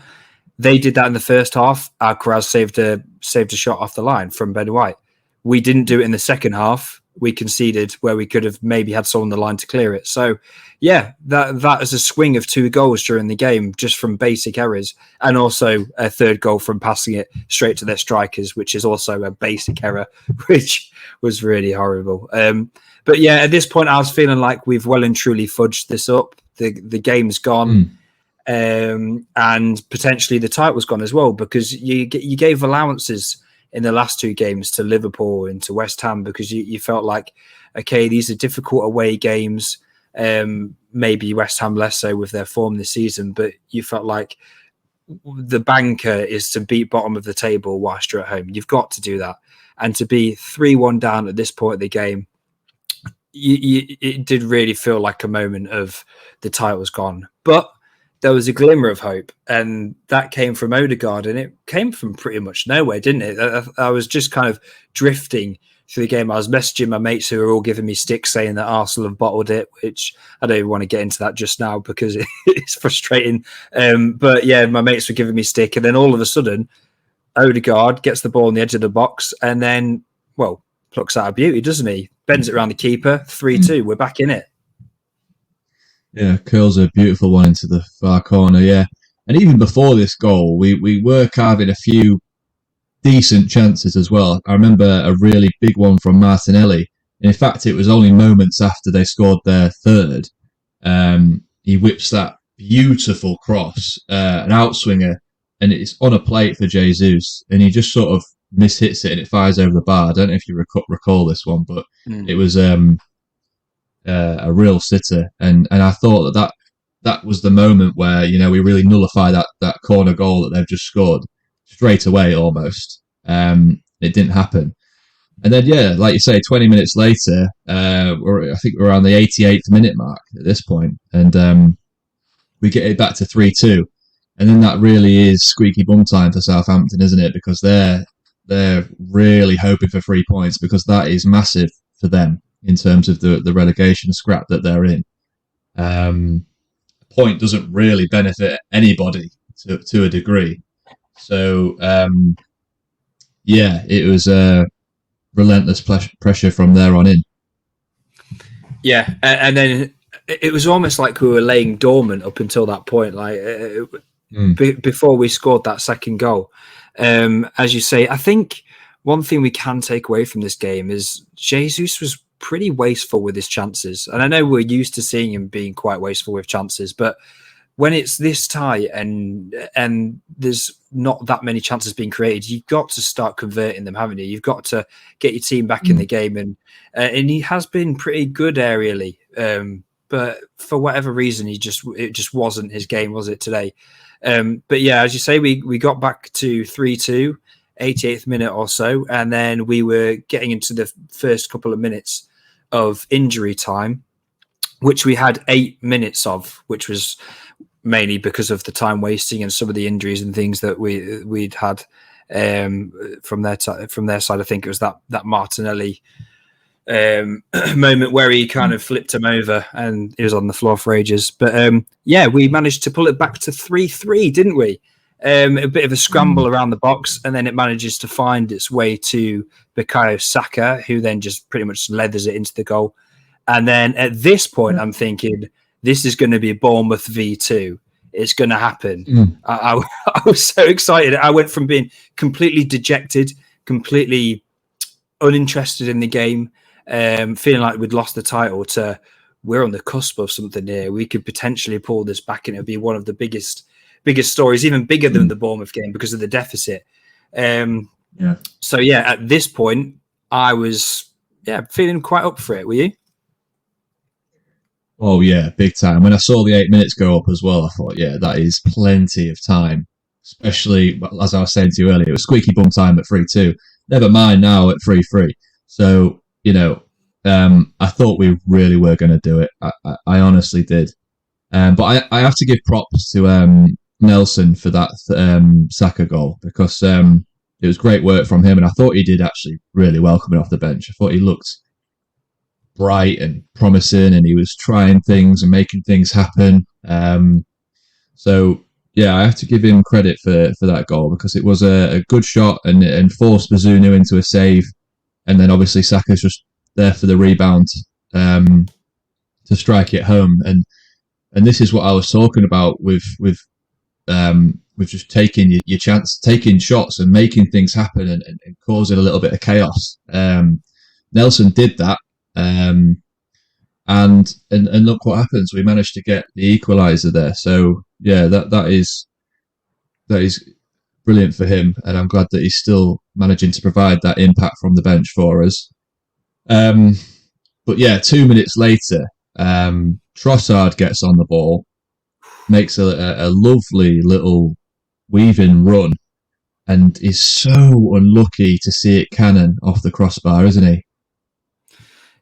They did that in the first half. Alcaraz saved a shot off the line from Ben White. We didn't do it in the second half. We conceded where we could have maybe had someone on the line to clear it. So, yeah, that is a swing of 2 goals during the game just from basic errors, and also a third goal from passing it straight to their strikers, which is also a basic error, which was really horrible. But yeah, at this point, I was feeling like we've well and truly fudged this up. The game's gone. And potentially the title's gone as well, because you gave allowances in the last 2 games to Liverpool and to West Ham, because you felt like, okay, these are difficult away games. Maybe West Ham less so with their form this season, but you felt like the banker is to beat bottom of the table whilst you're at home. You've got to do that. And to be 3-1 down at this point of the game, it did really feel like a moment of the title's gone. But there was a glimmer of hope, and that came from Odegaard, and it came from pretty much nowhere, didn't it? I was just kind of drifting through the game. I was messaging my mates who were all giving me sticks saying that Arsenal have bottled it, which I don't even want to get into that just now because it's frustrating. But yeah, my mates were giving me stick, and then all of a sudden, Odegaard gets the ball on the edge of the box and then, well, plucks out a beauty, doesn't he? Bends it around the keeper, 3-2. We're back in it. Yeah, curls a beautiful one into the far corner, yeah. And even before this goal, we were carving a few decent chances as well. I remember a really big one from Martinelli. In fact, it was only moments after they scored their third. He whips that beautiful cross, an outswinger, and it's on a plate for Jesus, and he just sort of mishits it and it fires over the bar. I don't know if you recall this one, but it was a real sitter, and I thought that was the moment where, you know, we really nullify that corner goal that they've just scored straight away almost. It didn't happen, and then yeah, like you say, 20 minutes later, I think we're around the 88th minute mark at this point, and we get it back to 3-2, and then that really is squeaky bum time for Southampton, isn't it? Because they're really hoping for 3 points, because that is massive for them in terms of the relegation scrap that they're in. A point doesn't really benefit anybody to a degree. So, yeah, it was relentless pressure from there on in. Yeah, and then it was almost like we were laying dormant up until that point, like before we scored that second goal. As you say, I think one thing we can take away from this game is Jesus was pretty wasteful with his chances. And I know we're used to seeing him being quite wasteful with chances, but when it's this tight and there's not that many chances being created, you've got to start converting them, haven't you? You've got to get your team back in the game, and he has been pretty good aerially, but for whatever reason, it just wasn't his game, was it today? But yeah, as you say, we got back to 3-2, 88th minute or so, and then we were getting into the first couple of minutes of injury time, which we had 8 minutes of, which was mainly because of the time wasting and some of the injuries and things that we'd had from their side. I think it was that Martinelli moment where he kind of flipped him over and he was on the floor for ages. But yeah, we managed to pull it back to 3-3, didn't we? A bit of a scramble around the box, and then it manages to find its way to Bukayo Saka, who then just pretty much leathers it into the goal. And then at this point, I'm thinking, this is going to be Bournemouth v2. It's going to happen. I was so excited. I went from being completely dejected, completely uninterested in the game, feeling like we'd lost the title, to we're on the cusp of something here. We could potentially pull this back, and it would be one of the biggest stories, even bigger than the Bournemouth game because of the deficit. So yeah, at this point, I was feeling quite up for it. Were you? Oh yeah, big time. When I saw the 8 minutes go up as well, I thought, yeah, that is plenty of time. Especially, as I was saying to you earlier, it was squeaky bum time at 3-2. Never mind now at 3-3. So, you know, I thought we really were going to do it. I honestly did. But I have to give props to Nelson for that Saka goal, because it was great work from him, and I thought he did actually really well coming off the bench. I thought he looked bright and promising, and he was trying things and making things happen. So yeah, I have to give him credit for that goal, because it was a good shot and forced Bazunu into a save, and then obviously Saka's just there for the rebound to strike it home. And this is what I was talking about with just taking your chance, taking shots and making things happen and causing a little bit of chaos. Nelson did that. And look what happens. We managed to get the equaliser there. So yeah, that is brilliant for him, and I'm glad that he's still managing to provide that impact from the bench for us. But yeah, 2 minutes later, Trossard gets on the ball, makes a lovely little weaving run, and is so unlucky to see it cannon off the crossbar, isn't he?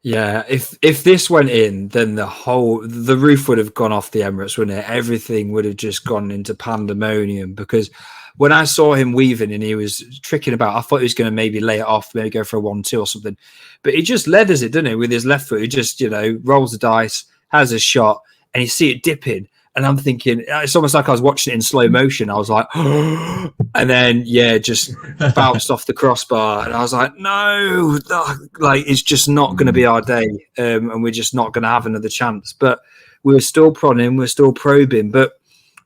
Yeah, if this went in, then the roof would have gone off the Emirates, wouldn't it? Everything would have just gone into pandemonium, because when I saw him weaving and he was tricking about, I thought he was going to maybe lay it off, maybe go for a 1-2 or something. But he just leathers it, doesn't he? With his left foot, he just, rolls the dice, has a shot, and you see it dipping. And I'm thinking, it's almost like I was watching it in slow motion. I was like, and then, just bounced off the crossbar. And I was like, no, it's just not going to be our day. And we're just not going to have another chance. But we were still prodding, we're still probing. But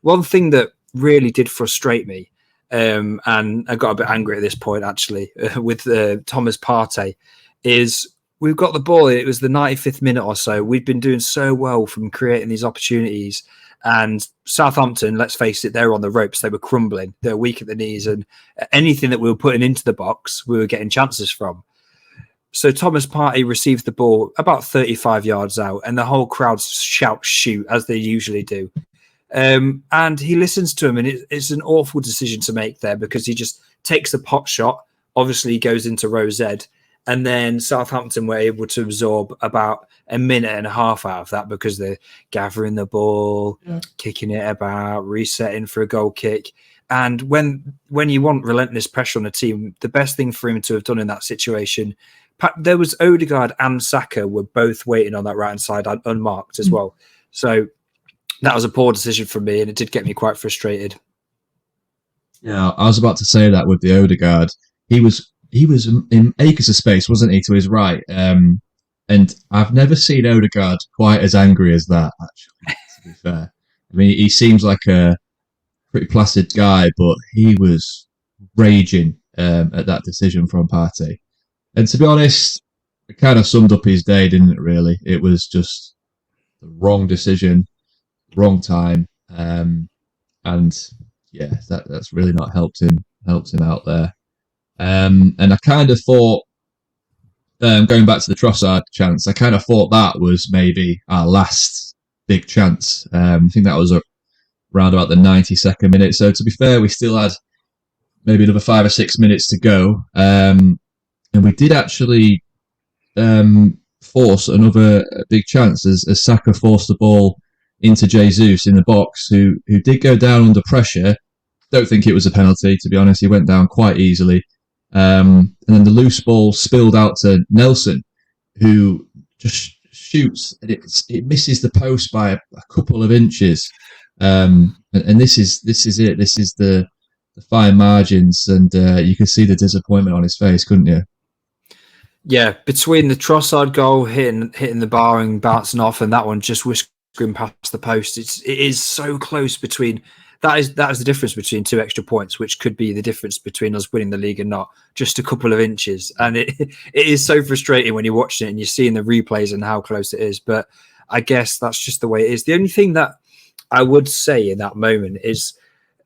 one thing that really did frustrate me, and I got a bit angry at this point, actually, with Thomas Partey, is we've got the ball. It was the 95th minute or so. We've been doing so well from creating these opportunities. And Southampton, let's face it, they're on the ropes. They were crumbling. They're weak at the knees. And anything that we were putting into the box, we were getting chances from. So Thomas Partey received the ball about 35 yards out, and the whole crowd shout shoot, as they usually do. And he listens to him, and it's an awful decision to make there, because he just takes the pot shot. Obviously, he goes into row Z. And then Southampton were able to absorb about a minute and a half out of that, because they're gathering the ball, kicking it about, resetting for a goal kick. And when you want relentless pressure on a team, the best thing for him to have done in that situation, there was Odegaard and Saka were both waiting on that right-hand side unmarked as well. So that was a poor decision from me, and it did get me quite frustrated. Yeah, I was about to say that with the Odegaard. He was in acres of space, wasn't he, to his right? And I've never seen Odegaard quite as angry as that, actually, to be fair. I mean, he seems like a pretty placid guy, but he was raging at that decision from Partey. And to be honest, it kind of summed up his day, didn't it, really? It was just the wrong decision, wrong time. And yeah, that's really not helped him out there. And I kind of thought, going back to the Trossard chance, I kind of thought that was maybe our last big chance. I think that was around about the 92nd minute. So to be fair, we still had maybe another 5 or 6 minutes to go. And we did actually force another big chance as Saka forced the ball into Jesus in the box, who did go down under pressure. Don't think it was a penalty, to be honest. He went down quite easily. And then the loose ball spilled out to Nelson, who just shoots, and it misses the post by a couple of inches. And this is it. This is the fine margins, and you could see the disappointment on his face, couldn't you? Yeah, between the Trossard goal hitting the bar and bouncing off, and that one just whiskering past the post, it is so close between. That is the difference between 2 extra points, which could be the difference between us winning the league and not. Just a couple of inches. And it is so frustrating when you're watching it and you're seeing the replays and how close it is. But I guess that's just the way it is. The only thing that I would say in that moment is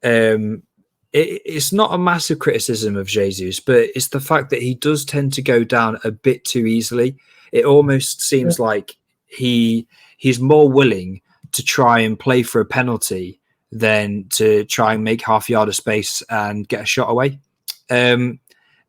it's not a massive criticism of Jesus, but it's the fact that he does tend to go down a bit too easily. It almost seems like he's more willing to try and play for a penalty than to try and make half a yard of space and get a shot away. And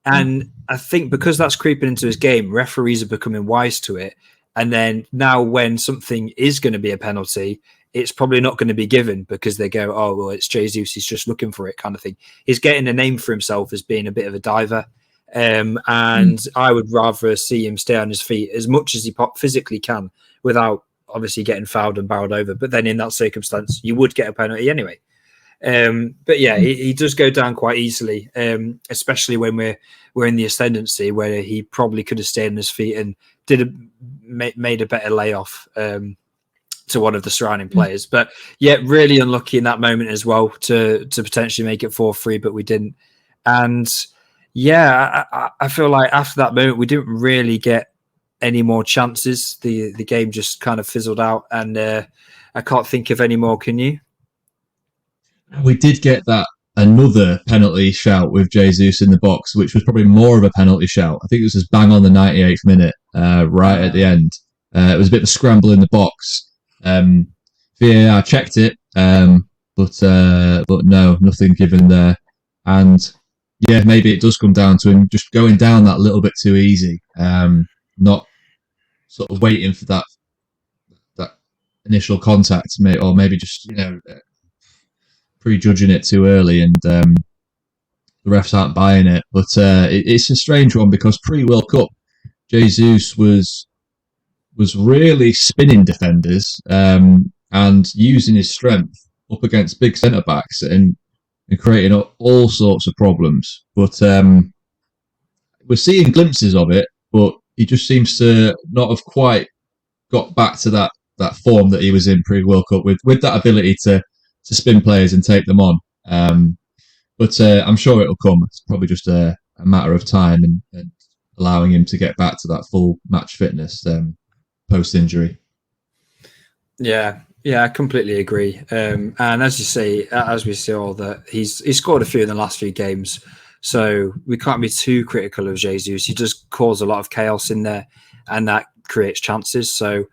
I think because that's creeping into his game, referees are becoming wise to it. And then now when something is going to be a penalty, it's probably not going to be given because they go, oh, well, it's Jesus, he's just looking for it kind of thing. He's getting a name for himself as being a bit of a diver. And I would rather see him stay on his feet as much as he physically can without obviously getting fouled and barreled over. But then in that circumstance, you would get a penalty anyway. But yeah, he does go down quite easily, especially when we're in the ascendancy, where he probably could have stayed on his feet and made a better layoff to one of the surrounding players. But yeah, really unlucky in that moment as well to potentially make it 4-3, but we didn't. And yeah, I feel like after that moment, we didn't really get any more chances. The game just kind of fizzled out, and I can't think of any more. Can you? We did get another penalty shout with Jesus in the box, which was probably more of a penalty shout. I think it was just bang on the 98th minute, right at the end. It was a bit of a scramble in the box. VAR checked it, but no, nothing given there. And yeah, maybe it does come down to him just going down that little bit too easy, not sort of waiting for that initial contact, or maybe just prejudging it too early, and the refs aren't buying it. But it's a strange one because pre-World Cup, Jesus was really spinning defenders and using his strength up against big centre backs and creating all sorts of problems. But we're seeing glimpses of it, but he just seems to not have quite got back to that form that he was in pre-World Cup with that ability to spin players and take them on. But I'm sure it'll come. It's probably just a matter of time and allowing him to get back to that full match fitness post-injury. Yeah, I completely agree. And as you say, as we saw, that he's scored a few in the last few games, so we can't be too critical of Jesus. He does cause a lot of chaos in there, and that creates chances. So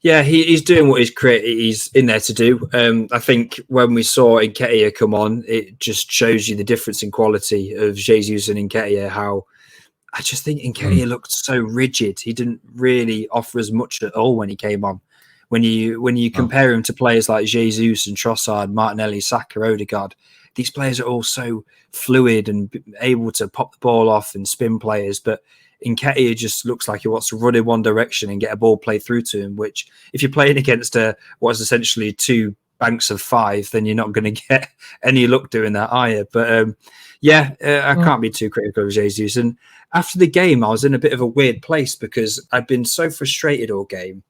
yeah, he's doing what he's in there to do. I think when we saw Nketiah come on, it just shows you the difference in quality of Jesus and Nketiah. How I just think Nketiah looked so rigid. He didn't really offer as much at all when he came on. When you compare him to players like Jesus and Trossard, Martinelli, Saka, Odegaard, these players are all so fluid and able to pop the ball off and spin players. But Nketiah just looks like he wants to run in one direction and get a ball played through to him, which if you're playing against what is essentially two banks of five, then you're not going to get any luck doing that, are you? But I can't be too critical of Jesus. And after the game, I was in a bit of a weird place because I'd been so frustrated all game.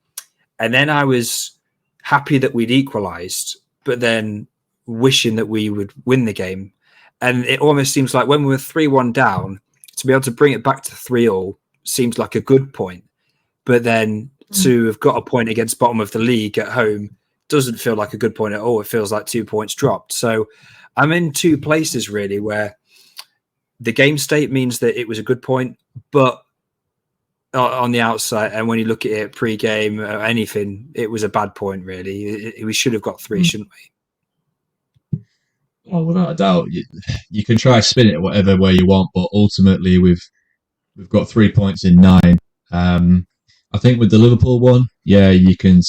And then I was happy that we'd equalised, but then wishing that we would win the game. And it almost seems like when we were 3-1 down, to be able to bring it back to 3-3 seems like a good point. But then to have got a point against bottom of the league at home doesn't feel like a good point at all. It feels like 2 points dropped. So I'm in two places really where the game state means that it was a good point, but on the outside, and when you look at it pre-game or anything, it was a bad point really. We should have got 3, shouldn't we? Well, without a doubt, you can try spin it whatever way you want, but ultimately we've got 3 points in 9. I think with the Liverpool one, you can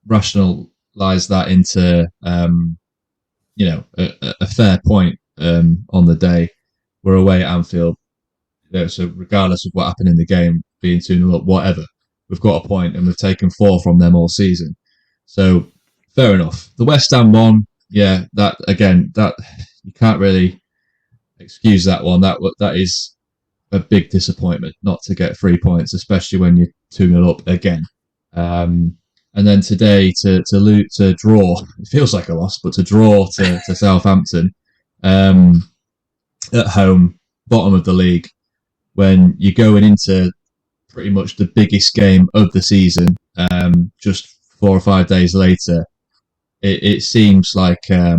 rationalise that into a fair point on the day. We're away at Anfield, so regardless of what happened in the game, being 2-0 up, whatever, we've got a point and we've taken 4 from them all season. So fair enough. The West Ham one. Yeah, that you can't really excuse that one. That is a big disappointment not to get 3 points, especially when you're 2-0 up again. And then today to draw, it feels like a loss, but to draw to Southampton at home, bottom of the league, when you're going into pretty much the biggest game of the season, just 4 or 5 days later. It seems like a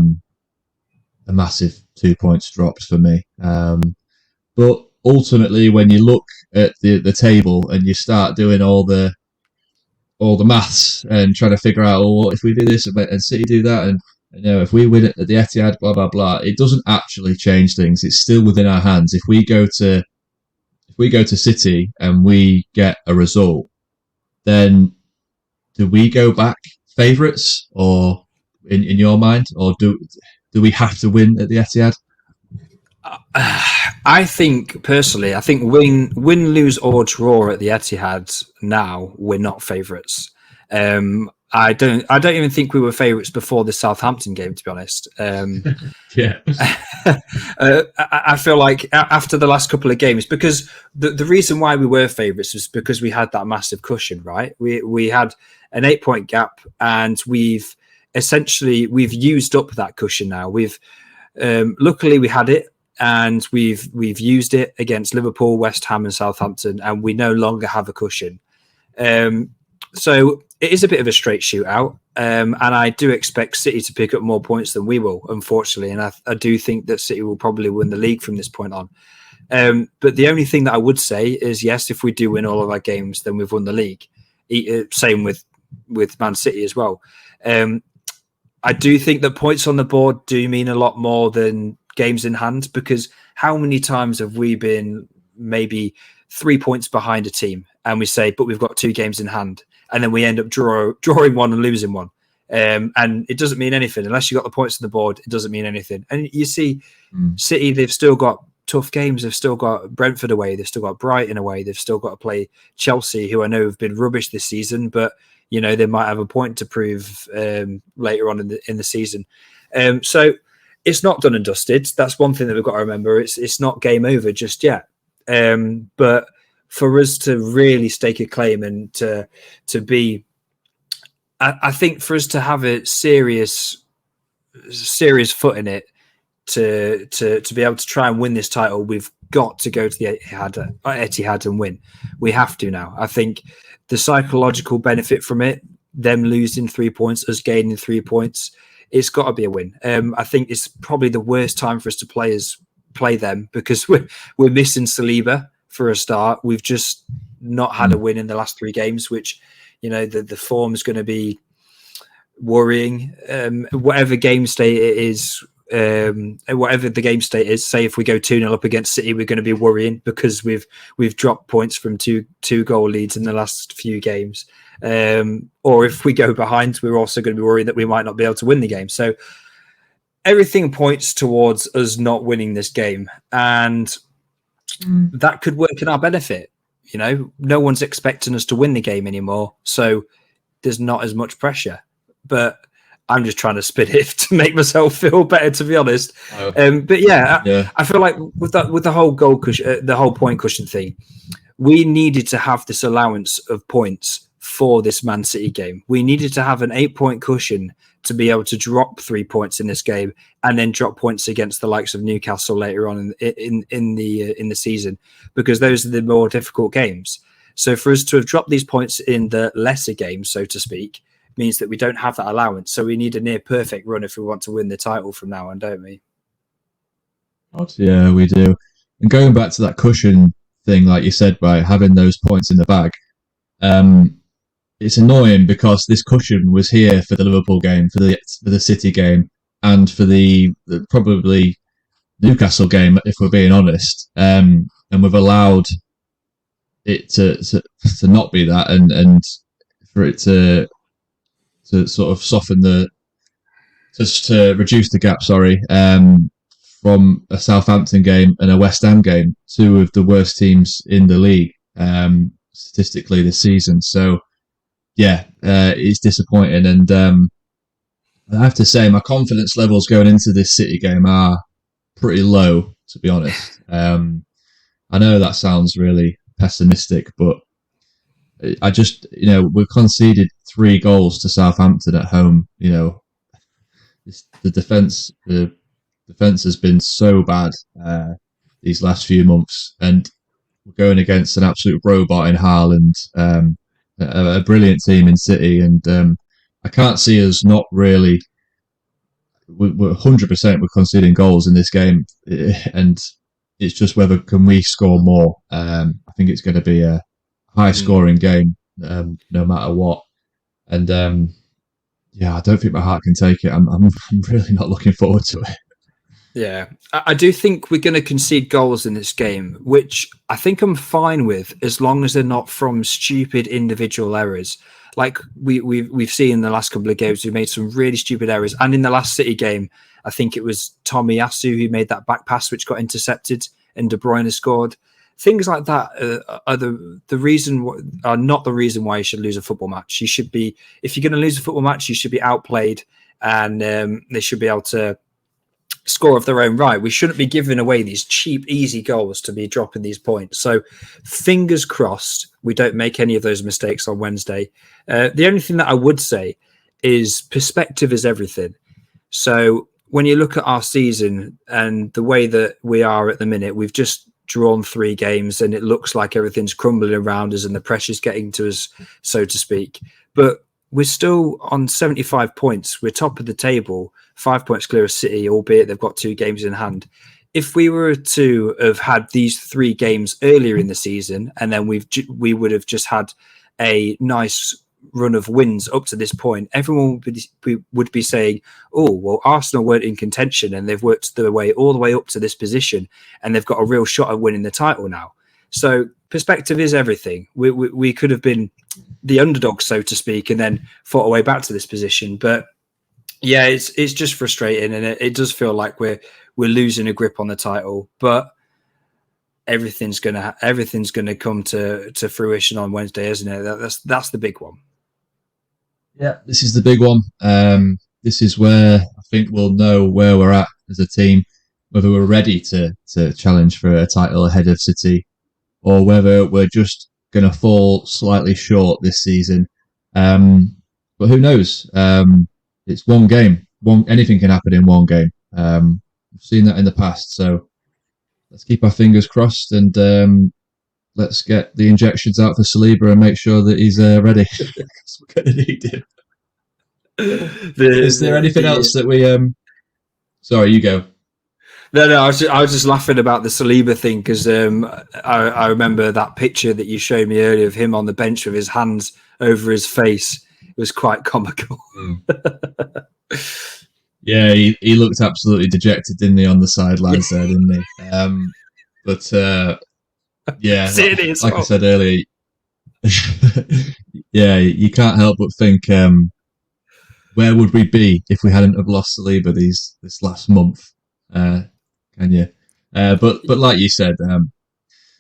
massive 2 points dropped for me. But ultimately, when you look at the table and you start doing all the maths and trying to figure out, what if we do this and City do that, and if we win it at the Etihad, blah blah blah, it doesn't actually change things. It's still within our hands. If we go to City and we get a result, then do we go back favourites, or in your mind, or do we have to win at the Etihad? I think personally, win, lose or draw at the Etihad now, we're not favourites. I don't even think we were favourites before the Southampton game, to be honest. Yeah. I feel like after the last couple of games, because the reason why we were favourites was because we had that massive cushion, right? We had an 8-point gap, and we've used up that cushion now. We've luckily we had it, and we've used it against Liverpool, West Ham, and Southampton, and we no longer have a cushion. So it is a bit of a straight shootout, and I do expect City to pick up more points than we will, unfortunately. And I do think that City will probably win the league from this point on. But the only thing that I would say is, yes, if we do win all of our games, then we've won the league. Same with Man City as well. I do think that points on the board do mean a lot more than games in hand, because how many times have we been maybe 3 points behind a team and we say, but we've got 2 games in hand, and then we end up drawing one and losing one. And it doesn't mean anything unless you got the points on the board. It doesn't mean anything. And you see City, they've still got tough games. They've still got Brentford away. They've still got Brighton away. They've still got to play Chelsea, who I know have been rubbish this season, but you know, they might have a point to prove later on in the season. So it's not done and dusted. That's one thing that we've got to remember. It's not game over just yet. But for us to really stake a claim and to be, I think for us to have a serious foot in it, to be able to try and win this title, we've got to go to the Etihad and win. We have to now. I think the psychological benefit from it, them losing 3 points, us gaining 3 points, it's got to be a win. I think it's probably the worst time for us to play them, because we're missing Saliba for a start. We've just not had a win in the last 3 games, which, you know, the form is going to be worrying. Whatever game state it is, whatever the game state is, say if we go 2-0 up against City, we're going to be worrying because we've dropped points from two goal leads in the last few games. Or if we go behind, we're also going to be worried that we might not be able to win the game. So everything points towards us not winning this game, and that could work in our benefit. You know, no one's expecting us to win the game anymore, so there's not as much pressure. But I'm just trying to spin it to make myself feel better, to be honest. But yeah, I feel like with the whole goal cushion, the whole point cushion thing, we needed to have this allowance of points for this Man City game. We needed to have an 8-point cushion to be able to drop 3 points in this game and then drop points against the likes of Newcastle later on in the season, because those are the more difficult games. So for us to have dropped these points in the lesser games, so to speak, means that we don't have that allowance. So we need a near perfect run if we want to win the title from now on, don't we? Yeah, we do. And going back to that cushion thing, like you said, by having those points in the bag, it's annoying because this cushion was here for the Liverpool game, for the City game, and for the probably Newcastle game, if we're being honest. And we've allowed it to not be that, and for it to sort of soften to reduce the gap. From a Southampton game and a West Ham game, 2 of the worst teams in the league statistically this season. So yeah, it's disappointing, and I have to say my confidence levels going into this City game are pretty low, to be honest. I know that sounds really pessimistic, but I just, you know, we've conceded 3 goals to Southampton at home. You know, the defense has been so bad these last few months, and we're going against an absolute robot in Haaland, a brilliant team in City, and I can't see us not really. We're 100% we're conceding goals in this game, and it's just whether can we score more. I think it's going to be a high-scoring game, no matter what. And I don't think my heart can take it. I'm really not looking forward to it. Yeah, I do think we're going to concede goals in this game, which I think I'm fine with, as long as they're not from stupid individual errors. Like we've seen in the last couple of games, we made some really stupid errors. And in the last City game, I think it was Tomiyasu who made that back pass, which got intercepted, and De Bruyne scored. Things like that are not the reason why you should lose a football match. You should be, if you're going to lose a football match, you should be outplayed, and they should be able to score of their own right. We shouldn't be giving away these cheap, easy goals to be dropping these points. So fingers crossed we don't make any of those mistakes on Wednesday. The only thing that I would say is perspective is everything. So when you look at our season and the way that we are at the minute, we've just drawn 3 games and it looks like everything's crumbling around us and the pressure's getting to us, so to speak. But we're still on 75 points. We're top of the table, 5 points clear of City, albeit they've got 2 games in hand. If we were to have had these 3 games earlier in the season, and then we would have just had a nice run of wins up to this point, everyone would be saying, oh, well, Arsenal weren't in contention and they've worked their way all the way up to this position and they've got a real shot at winning the title now. So perspective is everything. We could have been the underdog, so to speak, and then fought our way back to this position. But yeah, it's just frustrating, and it does feel like we're losing a grip on the title. But everything's gonna come to fruition on Wednesday, isn't it? That's the big one. Yeah, this is the big one. This is where I think we'll know where we're at as a team, whether we're ready to challenge for a title ahead of City, or whether we're just going to fall slightly short this season. But who knows? It's one game. Anything can happen in one game. We've seen that in the past. So let's keep our fingers crossed and let's get the injections out for Saliba and make sure that he's ready. We're going to need him. Is there anything else that we... Sorry, you go. No, I was just laughing about the Saliba thing because I remember that picture that you showed me earlier of him on the bench with his hands over his face. It was quite comical. Yeah, he looked absolutely dejected, didn't he, on the sidelines there, didn't he? But yeah, like I said earlier, yeah, you can't help but think, where would we be if we hadn't have lost Saliba this last month? Can you? But like you said,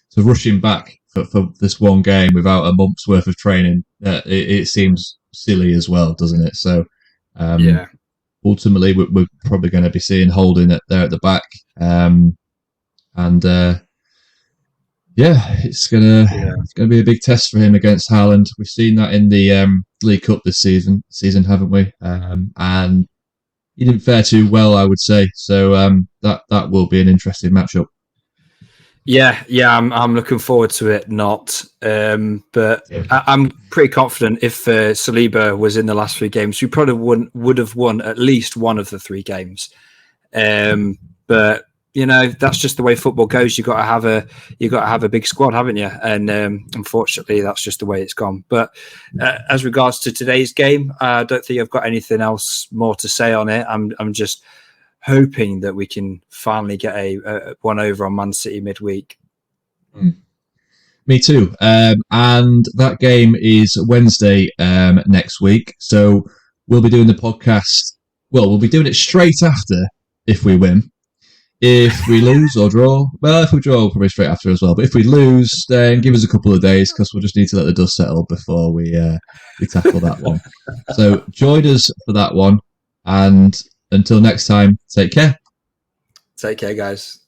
so rushing back for this one game without a month's worth of training, it seems silly as well, doesn't it? So yeah, ultimately we're probably going to be seeing Holding there at the back, and yeah, it's gonna be a big test for him against Haaland. We've seen that in the League Cup this season, haven't we? And he didn't fare too well, I would say. So that will be an interesting matchup. Yeah, I'm looking forward to it. But I'm pretty confident if Saliba was in the last 3 games, we probably would have won at least one of the 3 games. But you know, that's just the way football goes. You've got to have a big squad, haven't you? And unfortunately, that's just the way it's gone. But as regards to today's game, I don't think I've got anything else more to say on it. I'm just hoping that we can finally get a one over on Man City midweek. Me too. And that game is Wednesday next week. So we'll be doing the podcast. Well, we'll be doing it straight after if we win. If we lose or draw, well, if we draw, we'll probably straight after as well. But if we lose, then give us a couple of days because we'll just need to let the dust settle before we tackle that one. So join us for that one. And until next time, take care. Take care, guys.